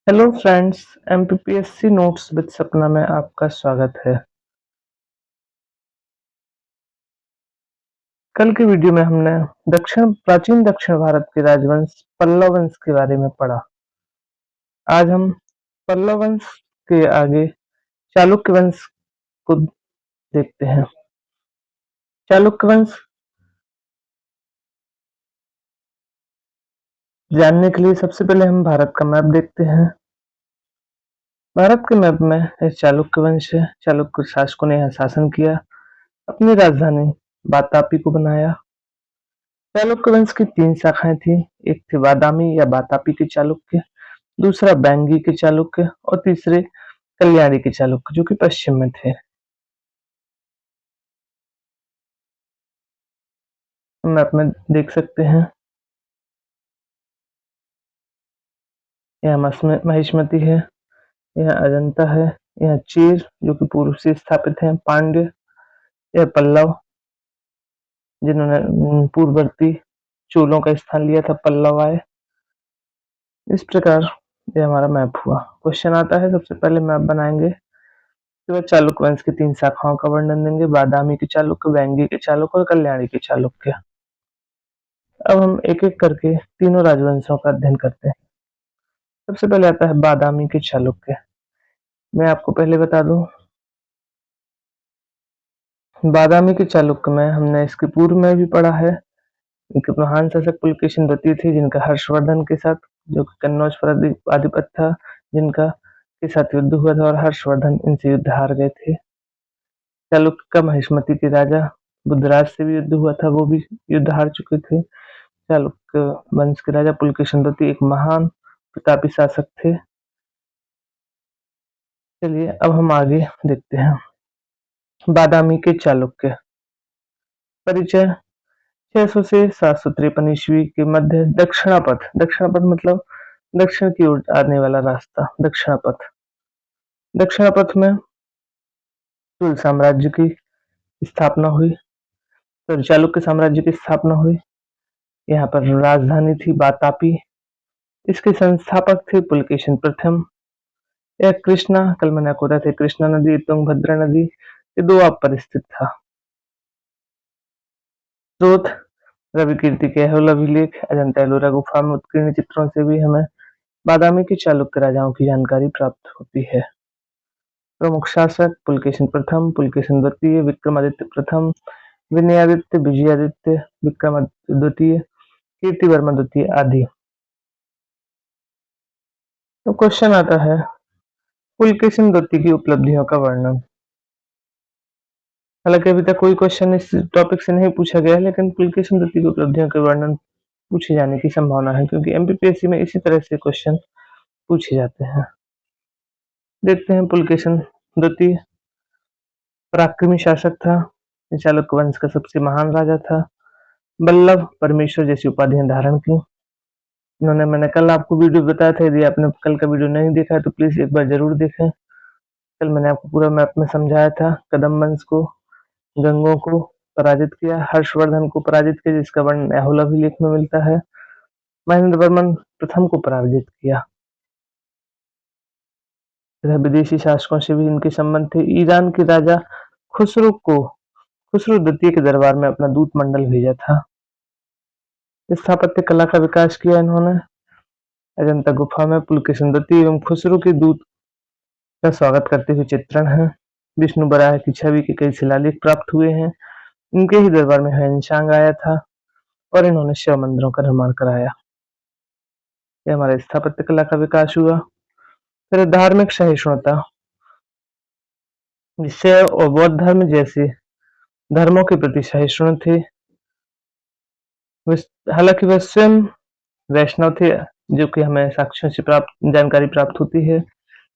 Hello friends, MPPSC notes with सपना में आपका स्वागत है। कल के वीडियो में हमने प्राचीन दक्षिण भारत के राजवंश पल्लव वंश के बारे में पढ़ा। आज हम पल्लव वंश के आगे चालुक्य वंश को देखते हैं। चालुक्य वंश जानने के लिए सबसे पहले हम भारत का मैप देखते हैं। भारत के मैप में चालुक्य वंश है। चालुक्य शासकों ने यहाँ शासन किया, अपनी राजधानी वातापी को बनाया। चालुक्य वंश की 3 शाखाएं थी। एक थे बादामी या वातापी के चालुक्य, दूसरा बैंगी के चालुक्य और तीसरे कल्याणी के चालुक्य, जो कि पश्चिम में थे। मैप में देख सकते हैं, यहाँ महिष्मति है, यहाँ अजंता है, यहाँ चीर जो कि पूर्व से स्थापित है, पांड्य, यह पल्लव जिन्होंने पूर्ववर्ती चोलों का स्थान लिया था, पल्लव आए। इस प्रकार ये हमारा मैप हुआ। क्वेश्चन आता है, सबसे पहले मैप बनाएंगे, उसके बाद चालुक्य वंश की 3 शाखाओं का वर्णन देंगे, बादामी के चालुक्य, बैंगी के चालुक्य और कल्याणी के चालुक्य। अब हम एक एक करके तीनों राजवंशों का अध्ययन करते हैं। सबसे पहले आता है बादामी के चालुक्य। मैं आपको पहले बता दूं, बादामी के चालुक्य में हमने इसके पूर्व में भी पढ़ा है। इनके महान शासक पुलकेशिन द्वितीय थे, जिनका हर्षवर्धन के साथ, जो कि कन्नौज पर आधिपत्य था, जिनका के साथ युद्ध हुआ था और हर्षवर्धन इनसे युद्ध हार गए थे। चालुक्य का महिष्मति के राजा बुद्धराज से भी युद्ध हुआ था, वो भी युद्ध हार चुके थे। चालुक्य वंश के राजा पुलकेशिन द्वितीय एक महान प्रतापी शासक थे। चलिए अब हम आगे देखते हैं। बादामी के चालुक्य परिचय। 600 से 753 ईस्वी के मध्य दक्षिणापथ मतलब दक्षिण की ओर आने वाला रास्ता, दक्षिणापथ में चुल साम्राज्य की स्थापना हुई, तो चालुक्य साम्राज्य की स्थापना हुई। यहाँ पर राजधानी थी वातापी। इसके संस्थापक थे पुलकेशिन प्रथम। यह कृष्णा, कल मैंने आपको बताया था, कृष्णा नदी, तुंगभद्रा नदी के दोआब पर स्थित था। स्रोत रवि कीर्ति के अहोला अभिलेख, अजंता एलोरा गुफा में उत्कीर्ण चित्रों से भी हमें बादामी के चालुक्य राजाओं की जानकारी प्राप्त होती है। प्रमुख शासक पुलकेशिन प्रथम, पुलकेशिन द्वितीय, विक्रमादित्य प्रथम, विनयादित्य, विजयादित्य, विक्रमादित्य द्वितीय, कीर्तिवर्मा द्वितीय आदि। तो क्वेश्चन आता है, पुलकेशिन द्वितीय की उपलब्धियों का वर्णन। हालांकि अभी तक कोई क्वेश्चन इस टॉपिक से नहीं पूछा गया है, लेकिन पुलकेशिन द्वितीय की उपलब्धियों के वर्णन पूछे जाने की संभावना है, क्योंकि एमपीपीएससी में इसी तरह से क्वेश्चन पूछे जाते हैं। देखते हैं, पुलकेशिन द्वितीय पराक्रमी शासक था, चालुक्य वंश का सबसे महान राजा था। बल्लभ परमेश्वर जैसी उपाधियां धारण की इन्होंने। मैंने कल आपको वीडियो बताया था, यदि आपने कल का वीडियो नहीं देखा है तो प्लीज एक बार जरूर देखें। कल मैंने आपको पूरा मैप में समझाया था। कदम वंश को, गंगों को पराजित किया, हर्षवर्धन को पराजित किया, जिसका वर्णन अहोला अभिलेख में मिलता है। महेंद्र वर्मन प्रथम को पराजित किया। विदेशी शासकों से भी इनके संबंध थे। ईरान के राजा खुसरो द्वितीय के दरबार में अपना दूत मंडल भेजा था। स्थापत्य कला का विकास किया इन्होंने। अजंता गुफा में पुलकेशिन द्वितीय एवं खुसरो के दूत का स्वागत करते हुए चित्रण है। विष्णु बराह की छवि के कई शिलालेख प्राप्त हुए हैं। इनके ही दरबार में ह्वेनसांग आया था और इन्होंने शिव मंदिरों का निर्माण कराया। यह हमारे स्थापत्य कला का विकास हुआ। फिर धार्मिक सहिष्णुता, शैव और बौद्ध धर्म जैसे धर्मों के प्रति सहिष्णु थे। हालांकि वह स्वयं वैष्णव थे, जो कि हमें साक्ष्यों से जानकारी प्राप्त होती है,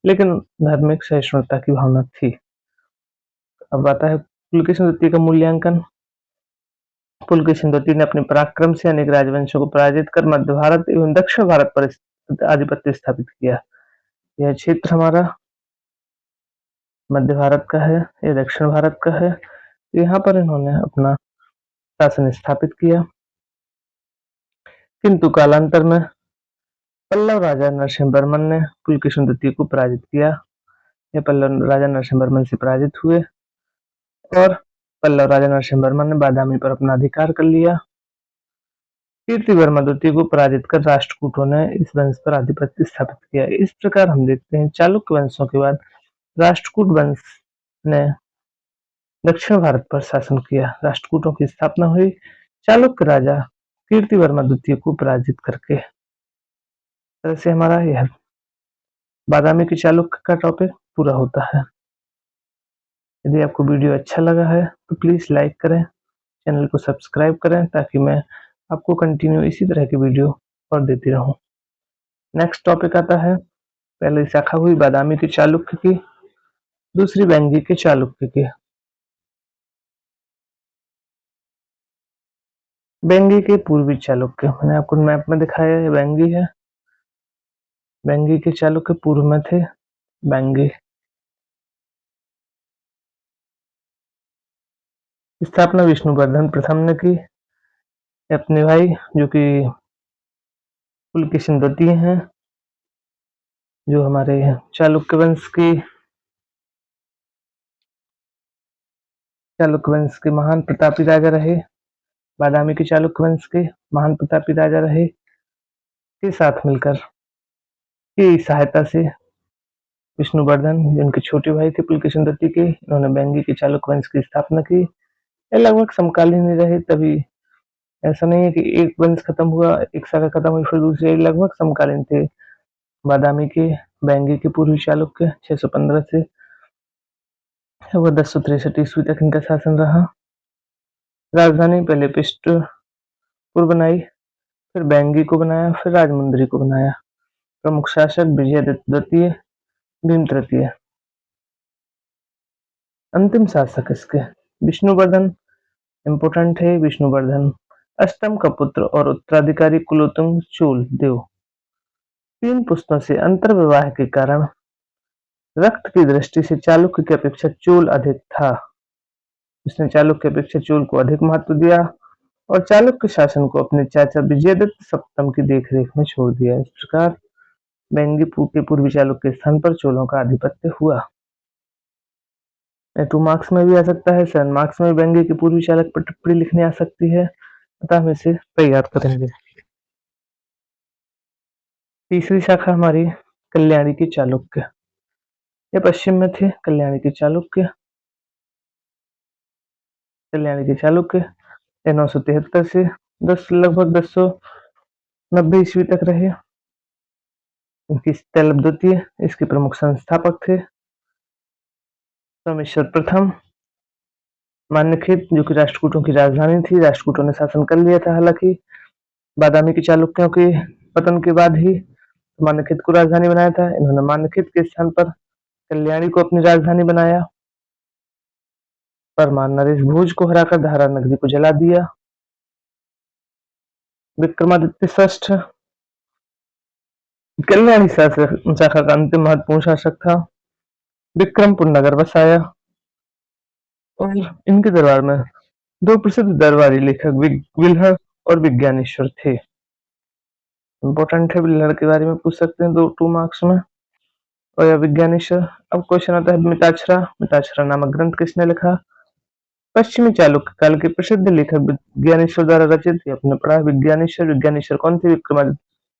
लेकिन धार्मिक सहिष्णुता की भावना थी। अब आता है पुलकेशिन द्वितीय का मूल्यांकन। पुलकेशिन द्वितीय ने अपने पराक्रम से अनेक राजवंशों को पराजित कर मध्य भारत एवं दक्षिण भारत पर आधिपत्य स्थापित किया। यह क्षेत्र हमारा मध्य भारत का है, यह दक्षिण भारत का है। यहाँ पर इन्होंने अपना शासन स्थापित किया, किंतु कालांतर में पल्लव राजा नरसिंह वर्मन ने पुलकेशिन द्वितीय को पराजित किया। ये पल्लव राजा नरसिंह वर्मन से पराजित हुए और पल्लव राजा नरसिंह वर्मन ने बादामी पर अपना अधिकार कर लिया। कीर्ति वर्मा द्वितीय को पराजित कर राष्ट्रकूटों ने इस वंश पर आधिपत्य स्थापित किया। इस प्रकार हम देखते हैं चालुक्य वंशों के बाद राष्ट्रकूट वंश ने दक्षिण भारत पर शासन किया। राष्ट्रकूटों की स्थापना हुई चालुक्य राजा कीर्ति वर्मा द्वितीय को पराजित करके। तरह से हमारा यह बादामी की चालुक्य का टॉपिक पूरा होता है। यदि आपको वीडियो अच्छा लगा है तो प्लीज लाइक करें, चैनल को सब्सक्राइब करें ताकि मैं आपको कंटिन्यू इसी तरह की वीडियो और देती रहूं। नेक्स्ट टॉपिक आता है, पहली शाखा हुई बादामी की चालुक्य की, दूसरी वेंगी के चालुक्य की। वेंगी के पूर्वी चालुक्य, मैंने आपको मैप में दिखाया है, वेंगी है। वेंगी के चालुक्य पूर्व में थे वेंगी। स्थापना विष्णुवर्धन प्रथम ने की, अपने भाई जो कि पुलकेशिन द्वितीय हैं, जो हमारे चालुक्य वंश के महान प्रतापी राजा रहे, बादामी के चालुक्य वंश के महान प्रतापी राजा रहे, के साथ मिलकर की सहायता से विष्णुवर्धन जिनके छोटे भाई थे पुलकेशिन द्वितीय के, इन्होंने वेंगी के चालुक्य वंश की स्थापना की। ये लगभग समकालीन ही रहे, तभी ऐसा नहीं है कि एक वंश खत्म हुआ, एक शाखा खत्म हुई फिर दूसरे, लगभग समकालीन थे। बादामी के वेंगी के पूर्वी चालुक्य 615 से वह 1063 ईस्वी तक इनका शासन रहा। राजधानी पहले पिष्टपुर बनाई, फिर वेंगी को बनाया, फिर राजमुंदरी को बनाया। प्रमुख शासक विजयादित्य द्वितीय, भीम तृतीय। अंतिम शासक इसके विष्णुवर्धन इम्पोर्टेंट है। विष्णुवर्धन अष्टम का पुत्र और उत्तराधिकारी कुलोत्तुंग चोल देव। 3 पुस्तों से अंतर विवाह के कारण रक्त की दृष्टि से चालुक्य की अपेक्षा चोल अधिक था। इसने चालुक्य की अपेक्षा चोल को अधिक महत्व दिया और चालुक्य शासन को अपने चाचा विजयादित्य सप्तम की देखरेख में छोड़ दिया। इस प्रकार वेंगी के पूर्वी चालुक्य के स्थान पर चोलों का आधिपत्य हुआ। 2 मार्क्स में भी आ सकता है, 7 मार्क्स में वेंगी की पूर्वी चालुक्य पर टिप्पणी लिखने आ सकती है, अतः हम इसे तैयार करेंगे। तीसरी शाखा हमारी कल्याणी की चालुक्य। ये पश्चिम में थे कल्याणी के चालुक्य। कल्याणी के चालुक्य 973 से लगभग 1090 ईस्वी तक रहे। इनकी तैलप द्वितीय इसके प्रमुख संस्थापक थे। सोमेश्वर प्रथम मान्यखेत जो कि राष्ट्रकूटों की राजधानी थी, राष्ट्रकूटों ने शासन कर लिया था। हालांकि बादामी के चालुक्यों के पतन के बाद ही मान्यखेत को राजधानी बनाया था। इन्होंने मान्यखेत के स्थान पर कल्याणी को अपनी राजधानी बनाया। परमार नरेश भोज को हराकर धारा नगरी को जला दिया। विक्रमादित्य षष्ठ कल्याणी शाखा का अंतिम महत्वपूर्ण शासक था। विक्रमपुर नगर बसाया और इनके दरबार में 2 प्रसिद्ध दरबारी लेखक विल्हड़ और विज्ञानेश्वर थे। इंपॉर्टेंट है, विल्हड़ के बारे में पूछ सकते हैं 2 मार्क्स में, और या विज्ञानेश्वर। अब क्वेश्चन आता है मिताक्षरा नामक ग्रंथ किसने लिखा? पश्चिमी चालुक्य काल के प्रसिद्ध लेखक विज्ञानेश्वर द्वारा रचित। अपने पढ़ा विज्ञानेश्वर कौन थे? विक्रमादित्य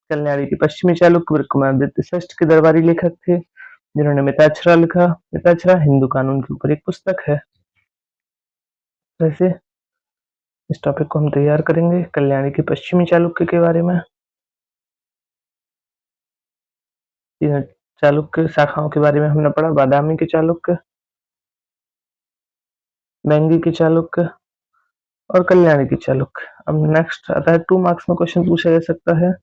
कल्याणी के पश्चिमी चालुक्य विक्रमादित्य षष्ठ के दरबारी लेखक थे, जिन्होंने मिताक्षरा लिखा। मिताक्षरा हिंदू कानून के ऊपर एक पुस्तक है। वैसे इस टॉपिक को हम तैयार करेंगे कल्याणी के पश्चिमी चालुक्य के बारे में। चालुक्य शाखाओं के बारे में हमने पढ़ा, बादामी के चालुक्य, वेंगी के चालुक्य और कल्याणी के चालुक्य। अब नेक्स्ट आता है 2 मार्क्स में क्वेश्चन पूछा जा सकता है।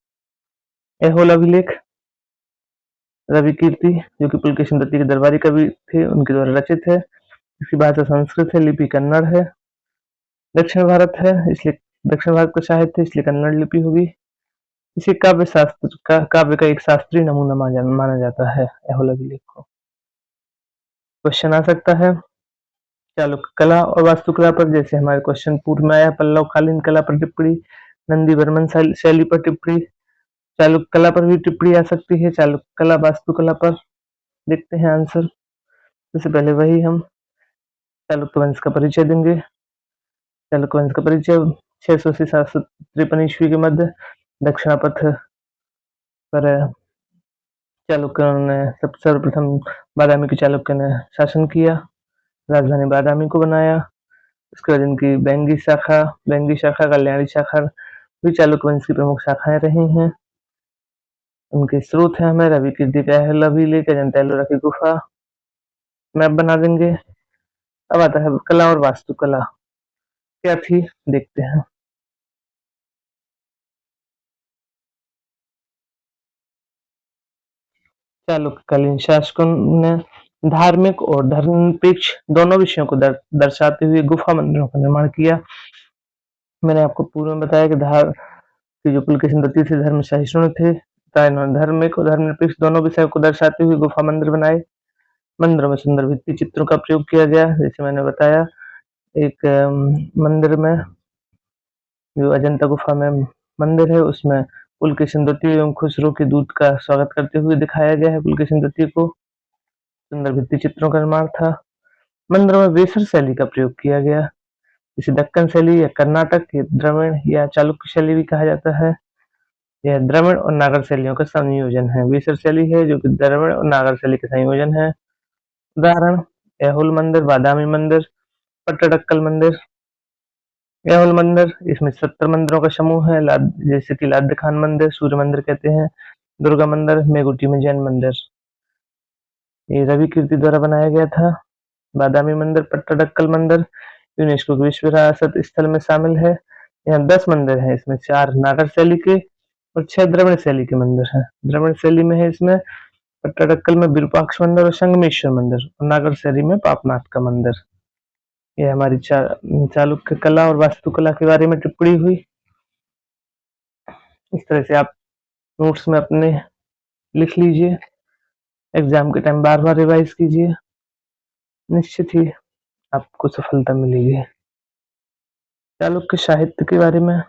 ऐहोल अभिलेख रवि कीर्ति जो कि पुलकेशिन द्वितीय के दरबारी कवि थे, उनके द्वारा रचित है। इसकी भाषा संस्कृत है, लिपि कन्नड़ है। दक्षिण भारत है, इसलिए दक्षिण भारत का साहित्य इसलिए कन्नड़ लिपि होगी। इसे काव्य का एक शास्त्रीय नमूना माना जाता है ऐहोल अभिलेख को। क्वेश्चन आ सकता है चालुक्य कला और वास्तुकला पर, जैसे हमारे क्वेश्चन पूर्व में आया पल्लव कालीन कला पर टिप्पणी, नंदी वर्मन शैली पर टिप्पणी, चालुक्य कला पर भी टिप्पणी आ सकती है। चालुक्य कला, वास्तुकला पर देखते हैं आंसर। सबसे पहले वही हम चालुक्य वंश का परिचय देंगे। चालुक्य वंश का परिचय 600 से 753 ईस्वी के मध्य दक्षिणापथ पर चालुक्यों ने सर्वप्रथम बादामी के चालुक्य ने शासन किया, राजधानी बादामी को बनाया। उसके बाद इनकी बैंगी शाखा, कल्याणी शाखा भी चालुक्य वंश की प्रमुख शाखाएं रही हैं। उनके स्रोत हैं हमें रवि कीर्ति का अहिल्याभिलेख, अजंता एलोरा की गुफा, मैप बना देंगे। अब आता है कला और वास्तुकला क्या थी, देखते हैं। चालुक्यकालीन शासकों ने धार्मिक और धर्मनिरपेक्ष दोनों विषयों को दर्शाते हुए गुफा मंदिरों का निर्माण किया। मैंने आपको पूर्व में बताया कि जो पुलकेशिन द्वितीय थे धर्म सहिष्णु थे, इन्होंने धार्मिक और धर्मनिरपेक्ष दोनों विषयों को दर्शाते हुए गुफा मंदिर बनाए। मंदिरों में सुंदर भित्ति चित्रों का प्रयोग किया गया, जैसे मैंने बताया। एक मंदिर में जो अजंता गुफा में मंदिर है, उसमें पुलकेशिन द्वितीय एवं खुसरो के दूत का स्वागत करते हुए दिखाया गया है पुलकेशिन द्वितीय को। सुंदर भित्ति चित्रों का निर्माण था। मंदिरों में वेसर शैली का प्रयोग किया गया, इसे दक्कन शैली या कर्नाटक या द्रविड़ या चालुक्य शैली भी कहा जाता है। यह द्रविड़ और नागर शैलियों का संयोजन है। वेसर शैली है जो कि द्रविड़ और नागर शैली का संयोजन है। उदाहरण ऐहोल मंदिर, बादामी मंदिर, पट्टडकल मंदिर। ऐहोल मंदिर, इसमें 70 मंदिरों का समूह है, जैसे कि लाद्य खान मंदिर, सूर्य मंदिर कहते हैं, दुर्गा मंदिर, मेगुटी में जैन मंदिर। ये रवि कीर्ति द्वारा बनाया गया था। बादामी मंदिर, पट्टडकल मंदिर यूनेस्को के विश्व विरासत स्थल में शामिल है। यहाँ 10 मंदिर हैं, इसमें 4 नागर शैली के और 6 द्रविड़ शैली के मंदिर हैं। द्रविड़ शैली में है इसमें पट्टडकल में विरूपाक्ष मंदिर और संगमेश्वर मंदिर, और नागर शैली में पापनाथ का मंदिर। यह हमारी चालुक्य कला और वास्तुकला के बारे में टिप्पणी हुई। इस तरह से आप नोट्स में अपने लिख लीजिए, एग्जाम के टाइम बार बार रिवाइज कीजिए, निश्चित ही आपको सफलता मिलेगी। चालुक्य साहित्य के बारे में,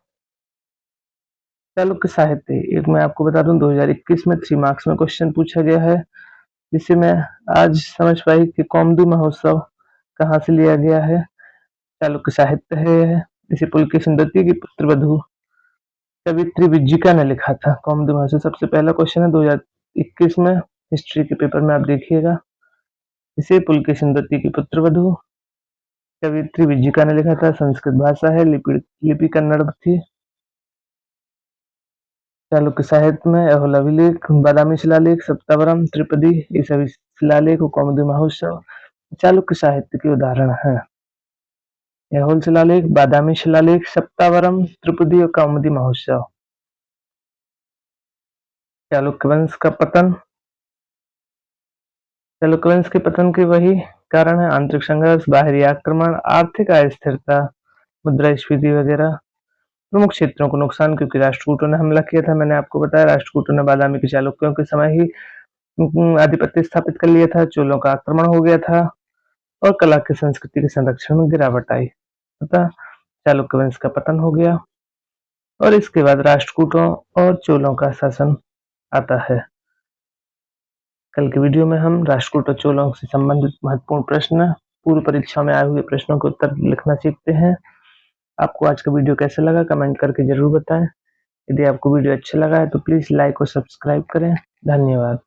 चालुक्य साहित्य एक मैं आपको बता दूं 2021 में 3 मार्क्स में क्वेश्चन पूछा गया है, जिसे मैं आज समझ पाई कि कौमुदी महोत्सव कहाँ से लिया गया है। चालुक्य साहित्य है यह, इसे पुलकेशिन द्वितीय की पुत्रवधू कवित्री विज्जिका ने लिखा था। कौमुदी महोत्सव सबसे पहला क्वेश्चन है 2021 में, हिस्ट्री के पेपर में आप देखिएगा। इसे पुलकेशिन द्वितीय की पुत्रवधू कवित्री विज्जिका ने लिखा था। संस्कृत भाषा है, लिपि कन्नड़ थी। चालुक्य साहित्य में ऐहोलाभिलेख, बादामी शिलालेख, सप्तावरम, त्रिपदी, ये सभी शिलालेख और कौमुदी महोत्सव चालुक्य साहित्य के उदाहरण हैं। ऐहोल शिलालेख, बादामी शिलालेख, सप्तावरम, त्रिपदी और कौमुदी महोत्सव। चालुक्य वंश का पतन, चालुक्य वंश के पतन के वही कारण है आंतरिक संघर्ष, बाहरी आक्रमण, आर्थिक अस्थिरता, मुद्रास्फीति वगैरह। प्रमुख क्षेत्रों को नुकसान, क्योंकि राष्ट्रकूटों ने हमला किया था। मैंने आपको बताया राष्ट्रकूटों ने बादामी के चालुक्यों के समय ही आधिपत्य स्थापित कर लिया था। चोलों का आक्रमण हो गया था और कला की संस्कृति के संरक्षण में गिरावट आई, अतः चालुक्य वंश का पतन हो गया और इसके बाद राष्ट्रकूटों और चोलों का शासन आता है। कल के वीडियो में हम राष्ट्रकूट और चोलों से संबंधित महत्वपूर्ण प्रश्न, पूर्व परीक्षा में आए हुए प्रश्नों के उत्तर लिखना सीखते हैं। आपको आज का वीडियो कैसा लगा कमेंट करके जरूर बताएं। यदि आपको वीडियो अच्छा लगा है तो प्लीज लाइक और सब्सक्राइब करें। धन्यवाद।